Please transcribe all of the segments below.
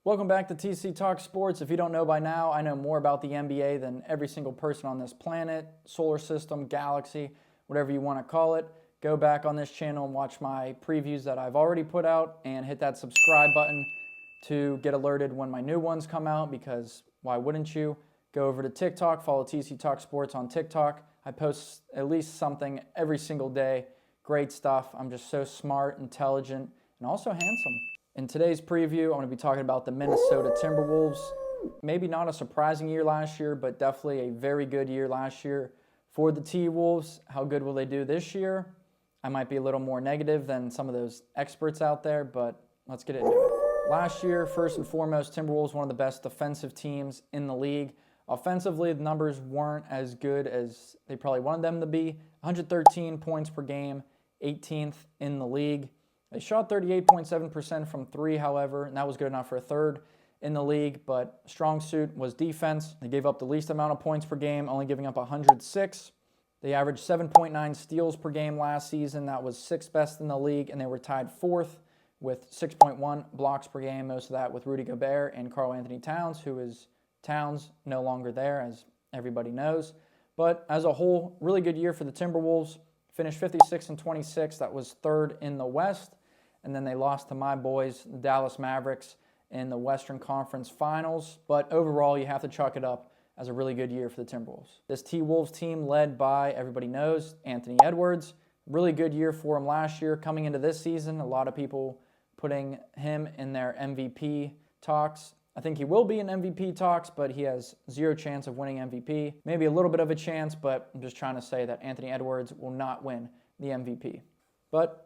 Welcome back to TC Talk Sports. If you don't know by now, I know more about the NBA than every single person on this planet, solar system, galaxy, whatever you want to call it. Go back on this channel and watch my previews that I've already put out and hit that subscribe button to get alerted when my new ones come out, because why wouldn't you? Go over to TikTok, follow TC Talk Sports on TikTok. I post at least something every single day. Great stuff. I'm just so smart, intelligent, and also handsome. In today's preview, I'm going to be talking about the Minnesota Timberwolves. Maybe not a surprising year last year, but definitely a very good year last year for the T-Wolves. How good will they do this year? I might be a little more negative than some of those experts out there, but let's get into it. Last year, first and foremost, Timberwolves, one of the best defensive teams in the league. Offensively, the numbers weren't as good as they probably wanted them to be. 113 points per game, 18th in the league. They shot 38.7% from three, however, and that was good enough for a third in the league, but strong suit was defense. They gave up the least amount of points per game, only giving up 106. They averaged 7.9 steals per game last season. That was sixth best in the league, and they were tied fourth with 6.1 blocks per game, most of that with Rudy Gobert and Karl-Anthony Towns, who is Towns no longer there, as everybody knows. But as a whole, really good year for the Timberwolves. Finished 56-26. That was third in the West. And then they lost to my boys, the Dallas Mavericks, in the Western Conference Finals. But overall, you have to chalk it up as a really good year for the Timberwolves. This T-Wolves team led by, everybody knows, Anthony Edwards. Really good year for him last year. Coming into this season, a lot of people putting him in their MVP talks. I think he will be in MVP talks, but he has zero chance of winning MVP. Maybe a little bit of a chance, but I'm just trying to say that Anthony Edwards will not win the MVP. But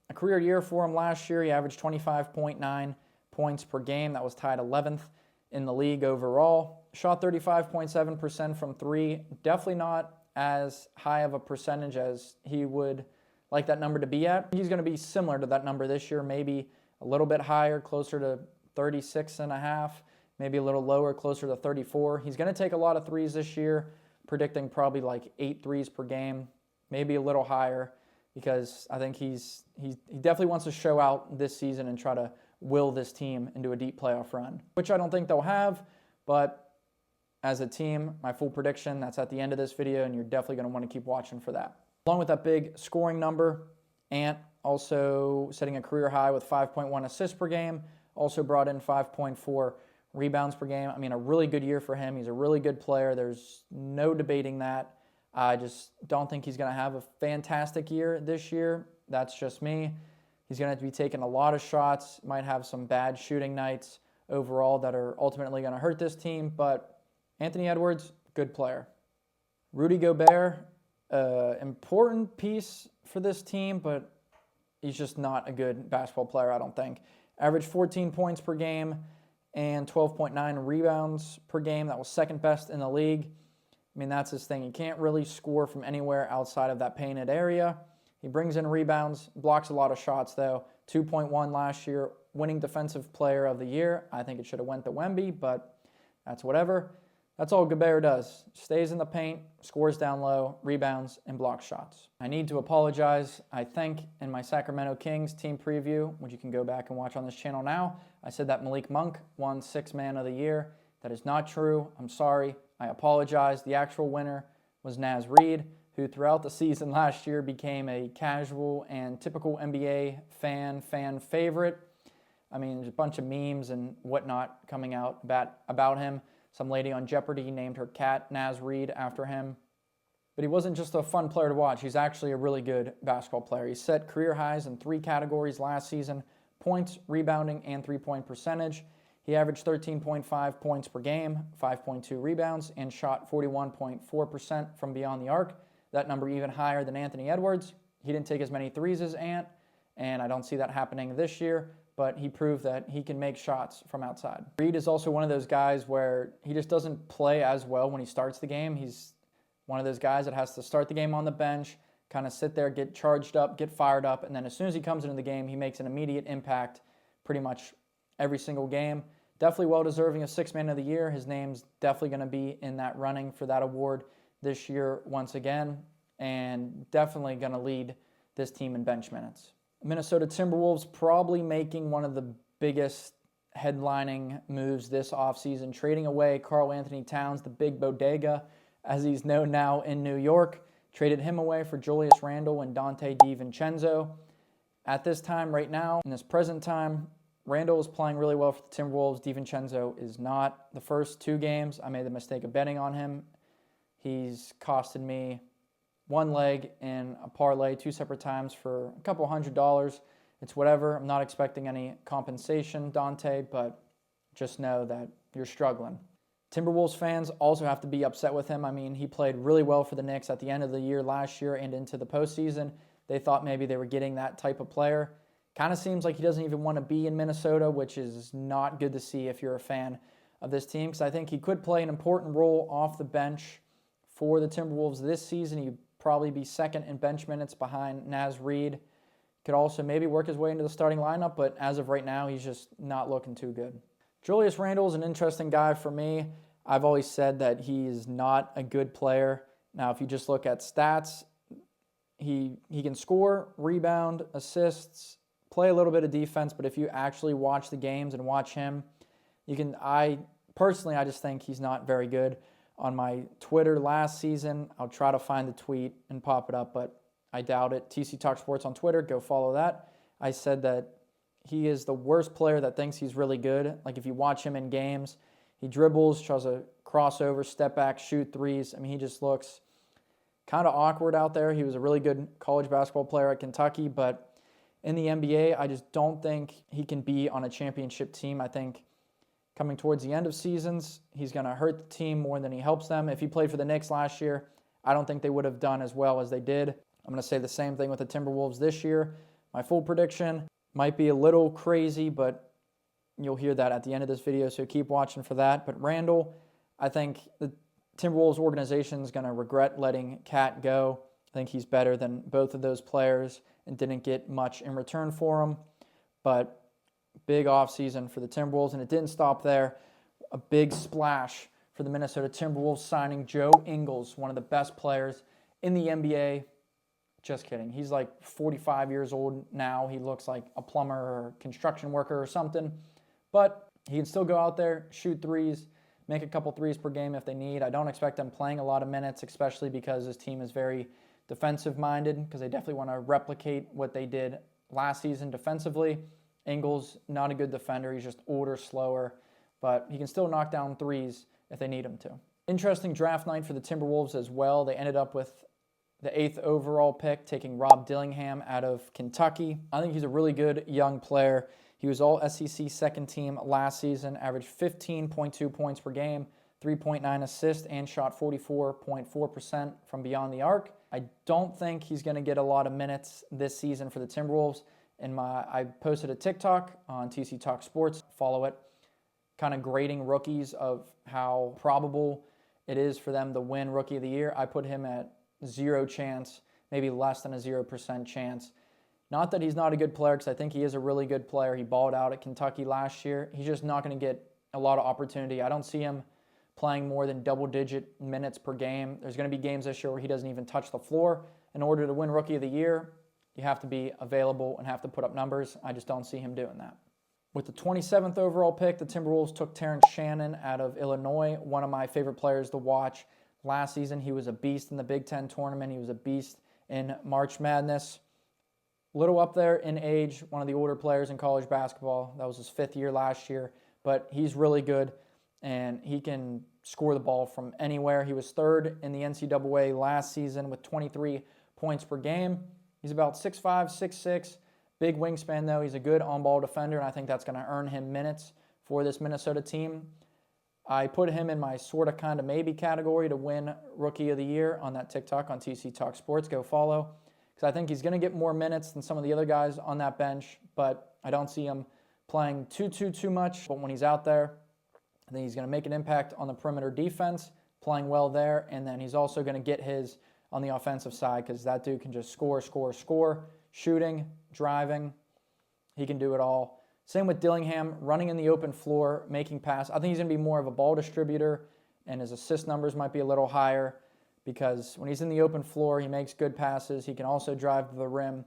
a career year for him last year. He averaged 25.9 points per game. That was tied 11th in the league overall. Shot 35.7% from three. Definitely not as high of a percentage as he would like that number to be at. He's going to be similar to that number this year, maybe a little bit higher, closer to 36.5, maybe a little lower, closer to 34. He's going to take a lot of threes this year, predicting probably like 8 threes per game, maybe a little higher, because I think he definitely wants to show out this season and try to will this team into a deep playoff run, which I don't think they'll have, but as a team, my full prediction, that's at the end of this video, and you're definitely going to want to keep watching for that. Along with that big scoring number, Ant also setting a career high with 5.1 assists per game, also brought in 5.4 rebounds per game. I mean, a really good year for him. He's a really good player. There's no debating that. I just don't think he's going to have a fantastic year this year. That's just me. He's going to have to be taking a lot of shots, might have some bad shooting nights overall that are ultimately going to hurt this team. But Anthony Edwards, good player. Rudy Gobert, important piece for this team, but he's just not a good basketball player, I don't think. Averaged 14 points per game and 12.9 rebounds per game. That was second best in the league. I mean, that's his thing. He can't really score from anywhere outside of that painted area. He brings in rebounds, blocks a lot of shots, though. 2.1 last year, winning Defensive Player of the Year. I think it should have went to Wemby, but that's whatever. That's all Gobert does. Stays in the paint, scores down low, rebounds, and blocks shots. I need to apologize. I think in my Sacramento Kings team preview, which you can go back and watch on this channel now, I said that Malik Monk won Sixth Man of the Year. That is not true. I'm sorry. I apologize. The actual winner was Naz Reid, who throughout the season last year became a casual and typical NBA fan favorite. I mean, there's a bunch of memes and whatnot coming out about him. Some lady on Jeopardy named her cat Naz Reid after him. But he wasn't just a fun player to watch. He's actually a really good basketball player. He set career highs in 3 categories last season: points, rebounding, and three-point percentage. He averaged 13.5 points per game, 5.2 rebounds, and shot 41.4% from beyond the arc. That number even higher than Anthony Edwards. He didn't take as many threes as Ant, and I don't see that happening this year, but he proved that he can make shots from outside. Reid is also one of those guys where he just doesn't play as well when he starts the game. He's one of those guys that has to start the game on the bench, kind of sit there, get charged up, get fired up, and then as soon as he comes into the game, he makes an immediate impact pretty much every single game. Definitely well-deserving of Sixth Man of the Year. His name's definitely going to be in that running for that award this year once again, and definitely going to lead this team in bench minutes. Minnesota Timberwolves probably making one of the biggest headlining moves this offseason, trading away Karl Anthony Towns, the big bodega, as he's known now in New York. Traded him away for Julius Randle and Donte DiVincenzo. At this time right now, in this present time, Randle is playing really well for the Timberwolves. DiVincenzo is not. The first 2 games, I made the mistake of betting on him. He's costed me 1 leg in a parlay 2 separate times for a couple $100. It's whatever. I'm not expecting any compensation, Donte, but just know that you're struggling. Timberwolves fans also have to be upset with him. I mean, he played really well for the Knicks at the end of the year last year and into the postseason. They thought maybe they were getting that type of player. Kind of seems like he doesn't even want to be in Minnesota, which is not good to see if you're a fan of this team, because I think he could play an important role off the bench for the Timberwolves this season. He'd probably be second in bench minutes behind Naz Reid. Could also maybe work his way into the starting lineup, but as of right now, he's just not looking too good. Julius Randle is an interesting guy for me. I've always said that he is not a good player. Now, if you just look at stats, he can score, rebound, assists, play a little bit of defense, but if you actually watch the games and watch him, I just think he's not very good. On my Twitter last season, I'll try to find the tweet and pop it up, but I doubt it. TCtalkssports on Twitter, go follow that. I said that he is the worst player that thinks he's really good. Like if you watch him in games, he dribbles, tries to crossover, step back, shoot threes. I mean, he just looks kind of awkward out there. He was a really good college basketball player at Kentucky, but in the NBA, I just don't think he can be on a championship team. I think coming towards the end of seasons, he's going to hurt the team more than he helps them. If he played for the Knicks last year, I don't think they would have done as well as they did. I'm going to say the same thing with the Timberwolves this year. My full prediction might be a little crazy, but you'll hear that at the end of this video, so keep watching for that. But Randle, I think the Timberwolves organization is going to regret letting Cat go. I think he's better than both of those players and didn't get much in return for him. But big offseason for the Timberwolves, and it didn't stop there. A big splash for the Minnesota Timberwolves signing Joe Ingles, one of the best players in the NBA. Just kidding. He's like 45 years old now. He looks like a plumber or construction worker or something. But he can still go out there, shoot threes, make a couple threes per game if they need. I don't expect them playing a lot of minutes, especially because this team is very defensive-minded, because they definitely want to replicate what they did last season defensively. Ingles, not a good defender. He's just older, slower, but he can still knock down threes if they need him to. Interesting draft night for the Timberwolves as well. They ended up with the 8th overall pick, taking Rob Dillingham out of Kentucky. I think he's a really good young player. He was all SEC second team last season, averaged 15.2 points per game, 3.9 assists, and shot 44.4% from beyond the arc. I don't think he's going to get a lot of minutes this season for the Timberwolves. I posted a TikTok on TCtalkssports, follow it, kind of grading rookies of how probable it is for them to win Rookie of the Year. I put him at 0 chance, maybe less than a 0% chance. Not that he's not a good player, because I think he is a really good player. He balled out at Kentucky last year. He's just not going to get a lot of opportunity. I don't see him playing more than double-digit minutes per game. There's going to be games this year where he doesn't even touch the floor. In order to win Rookie of the Year, you have to be available and have to put up numbers. I just don't see him doing that. With the 27th overall pick, the Timberwolves took Terrence Shannon out of Illinois, one of my favorite players to watch. Last season, he was a beast in the Big Ten tournament. He was a beast in March Madness. Little up there in age, one of the older players in college basketball. That was his 5th year last year, but he's really good, and he can score the ball from anywhere. He was 3rd in the NCAA last season with 23 points per game. He's about 6'5", 6'6", big wingspan though. He's a good on-ball defender, and I think that's going to earn him minutes for this Minnesota team. I put him in my sort of kind of maybe category to win Rookie of the Year on that TikTok on TC Talk Sports. Go follow, because I think he's going to get more minutes than some of the other guys on that bench, but I don't see him playing too much. But when he's out there, I think he's going to make an impact on the perimeter defense, playing well there, and then he's also going to get his on the offensive side, because that dude can just score, shooting, driving. He can do it all. Same with Dillingham, running in the open floor, making passes. I think he's going to be more of a ball distributor, and his assist numbers might be a little higher, because when he's in the open floor, he makes good passes. He can also drive to the rim.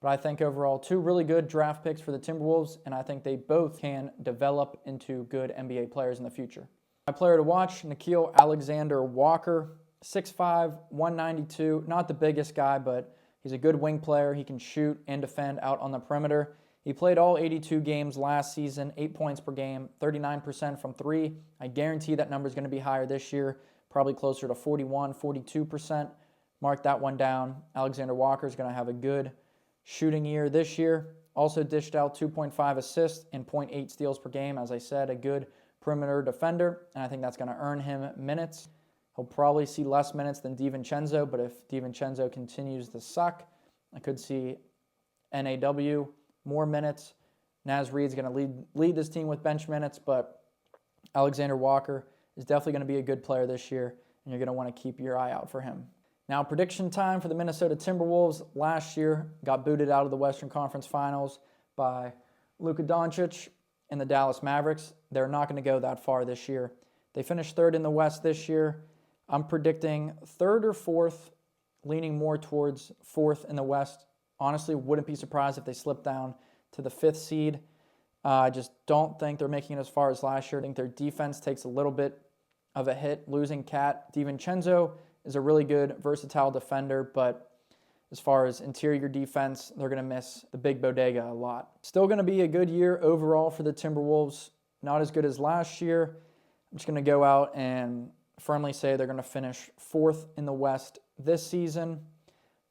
But I think overall, two really good draft picks for the Timberwolves, and I think they both can develop into good NBA players in the future. My player to watch, Nickeil Alexander-Walker, 6'5", 192, not the biggest guy, but he's a good wing player. He can shoot and defend out on the perimeter. He played all 82 games last season, 8 points per game, 39% from three. I guarantee that number is going to be higher this year, probably closer to 41, 42%. Mark that one down. Alexander Walker is going to have a good shooting year this year. Also dished out 2.5 assists and 0.8 steals per game. As I said, a good perimeter defender, and I think that's going to earn him minutes. He'll probably see less minutes than DiVincenzo, but if DiVincenzo continues to suck, I could see NAW more minutes. Naz Reid's going to lead this team with bench minutes, but Alexander Walker is definitely going to be a good player this year, and you're going to want to keep your eye out for him. Now, prediction time for the Minnesota Timberwolves. Last year, got booted out of the Western Conference Finals by Luka Doncic and the Dallas Mavericks. They're not going to go that far this year. They finished third in the West this year. I'm predicting third or fourth, leaning more towards fourth in the West. Honestly, wouldn't be surprised if they slip down to the fifth seed. I just don't think they're making it as far as last year. I think their defense takes a little bit of a hit, losing Cat. DiVincenzo is a really good, versatile defender, but as far as interior defense, they're going to miss the big bodega a lot. Still going to be a good year overall for the Timberwolves. Not as good as last year. I'm just going to go out and firmly say they're going to finish fourth in the West this season,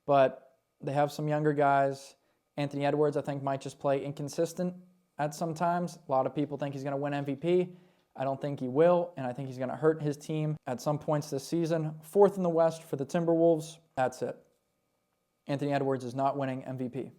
but they have some younger guys. Anthony Edwards, I think, might just play inconsistent at some times. A lot of people think he's going to win MVP. I don't think he will, and I think he's going to hurt his team at some points this season. Fourth in the West for the Timberwolves. That's it. Anthony Edwards is not winning MVP.